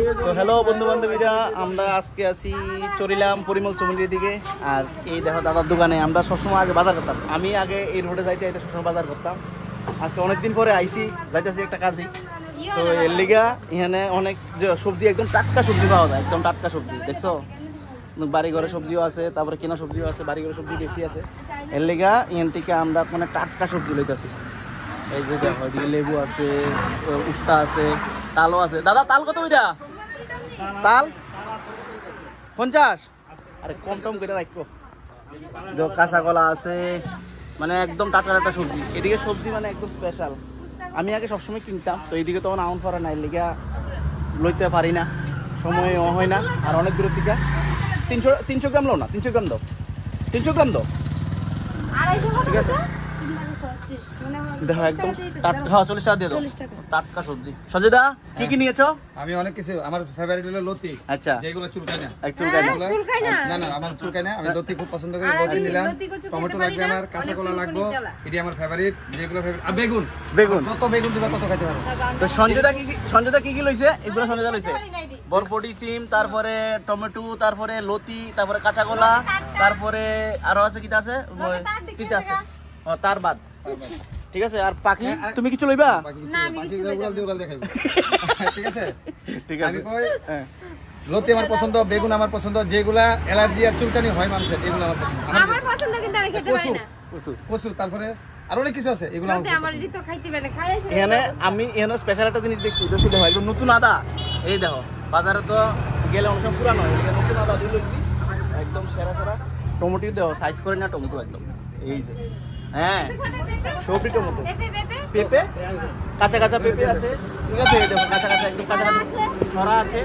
তো হ্যালো বন্ধু বান্ধবীরা, আমরা আজকে আছি চরিলাম পরিমল চমুন্ডির দিকে। আর এই দেখো দাদার দোকানে আমরা সবসময় আগে বাজার করতাম। আমি আগে এই রোডে যাইতে যাইতে সবসময় বাজার করতাম। আজকে অনেকদিন পরে আইসি, যাইতেছি একটা কাজে। তো এর লিগা এখানে অনেক সবজি, একদম টাটকা সবজি পাওয়া যায়, একদম টাটকা সবজি। দেখছো বাড়ি ঘরে সবজিও আছে, তারপরে কেনা সবজিও আছে, বাড়ি ঘরে সবজি বেশি আছে। এর লিগা এখান থেকে আমরা মানে টাটকা সবজি লইতেছি। এই যে দেখো এদিকে লেবু আছে, উস্তা আছে, তালও আছে। দাদা তাল কত ওইটা? তাল 50। আরে কম টম করে রাখো। কাঁচা কলা আছে, মানে একদম টাটকা টাটকা সবজি। এদিকে সবজি মানে একদম স্পেশাল। আমি আগে সবসময় কিনতাম, তো এইদিকে তখন আউন ফরা নাই, লিগা লইতে পারি না, সময় হয় না। আর অনেক দূরের থেকে 300 গ্রাম লো না, 300 গ্রাম দাও, 300 গ্রাম দাও, ঠিক আছে। দেখো একদম হ্যাঁ 40 টাকা দিয়ে দাও, টাটকা সবজি। সঞ্জয়দা কি কি নিয়েছো? আমি অনেক কিছু, আমার ফেভারিট হলো লতি। আচ্ছা, যেগুলো চুলকায় না, চুলকায় না, না আমার চুলকায় না। আমি লতি খুব পছন্দ করি, লতি নিলাম। টমেটো লাগবে, আমার কাঁচা কলা লাগবে, এটি আমার ফেভারিট। যেগুলো ফেভারিট, আর বেগুন, বেগুন যত বেগুন দিবা তত খাইতে পারো। তো সঞ্জয়দা কি কি লইছে? এগুলো সঞ্জয়দা লইছে বরবটি, সিম, তারপরে টমেটো, তারপরে লতি, তারপরে কাঁচা কলা, তারপরে আরো আছে কিটা আছে, কিটা আছে তার বাদ, ঠিক আছে। আর পাখি তুমি কিছু লইবা? ঠিক আছে, ঠিক আছে। লতি আমার পছন্দ, বেগুন আমার পছন্দ। যেগুলা অ্যালার্জি আর চুলকানি হয় মানুষের, এগুলো আমার পছন্দ। আমার পছন্দ, কিন্তু আমি খেতে পারি না। কচু, তারপরে আর অনেক কিছু আছে, এগুলো আমার তো খাইতে পারে। এখানে আমি এখানে স্পেশাল একটা জিনিস দেখছি, এটা শুধু হয় নতুন আদা। এই দেখো বাজারে তো গেলে অনেক সময় পুরানো হয়, নতুন আদা দিয়ে লইছি, একদম সেরা সেরা। টমেটো দেও, সাইজ করে না টমেটো একদম, এই যে হ্যাঁ সবজি, টমেটো, পেঁপে, কাঁচা কাঁচা পেঁপে আছে, ঠিক আছে। দেখো কাঁচা কাঁচা, একদম কাঁচা কাঁচা ছড়া আছে,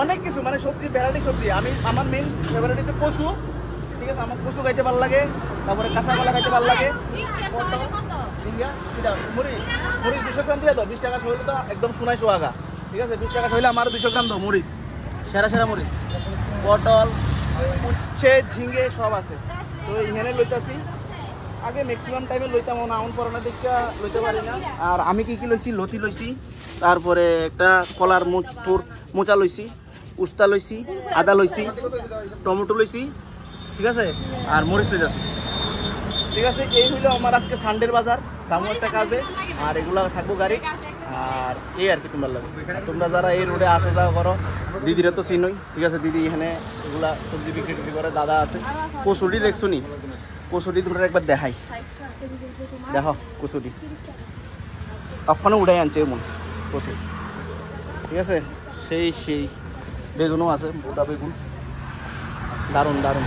অনেক কিছু, মানে সবজি, ভ্যারাইটি সবজি। আমার মেন ফেভারিট হচ্ছে কচু, ঠিক আছে। আমার কচু খাইতে ভালো লাগে, তারপরে কাঁচা কলা খাইতে ভালো লাগে। মরিচ 200 গ্রাম দিয়ে দাও, 20 টাকা হইলে তো একদম সোনাই সোহাগা, ঠিক আছে। 20 টাকা হইলে আমার 200 গ্রাম দাও মরিচ, সেরা সেরা মরিচ। পটল, উচ্ছে, ঝিঙ্গে সব আছে। তো এখানে লইতাছি, আগে ম্যাক্সিমাম টাইমে লইতাম না, আউন পরানা দেখে লইতে পারি না। আর আমি কি কি লইছি? লতি লইছি, তারপরে একটা কলার মোচা লইছি, উস্তা লইছি, আদা লইছি, টমেটো লইছি, ঠিক আছে। আর মরিচ লইতাছি, ঠিক আছে। এই হইলো আমার আজকে সানডের বাজার, যাবো একটা কাজে, আর এগুলা থাকবো গাড়ি। আর এই আর কি তোমার লাগে, তোমরা যারা এই রোডে আসা যাওয়া করো, দিদিরা তো চিনোই, ঠিক আছে। দিদি এখানে এগুলা সবজি বিক্রি টিক্রি করে, দাদা আছে। কচুরি দেখছো নি? কচুরি তোমরা একবার দেখাই, দেখো কচুরি ওখানে উঠাই আনছে এমন কচুরি, ঠিক আছে। সেই বেগুনও আছে, গোটা বেগুন, দারুণ দারুণ।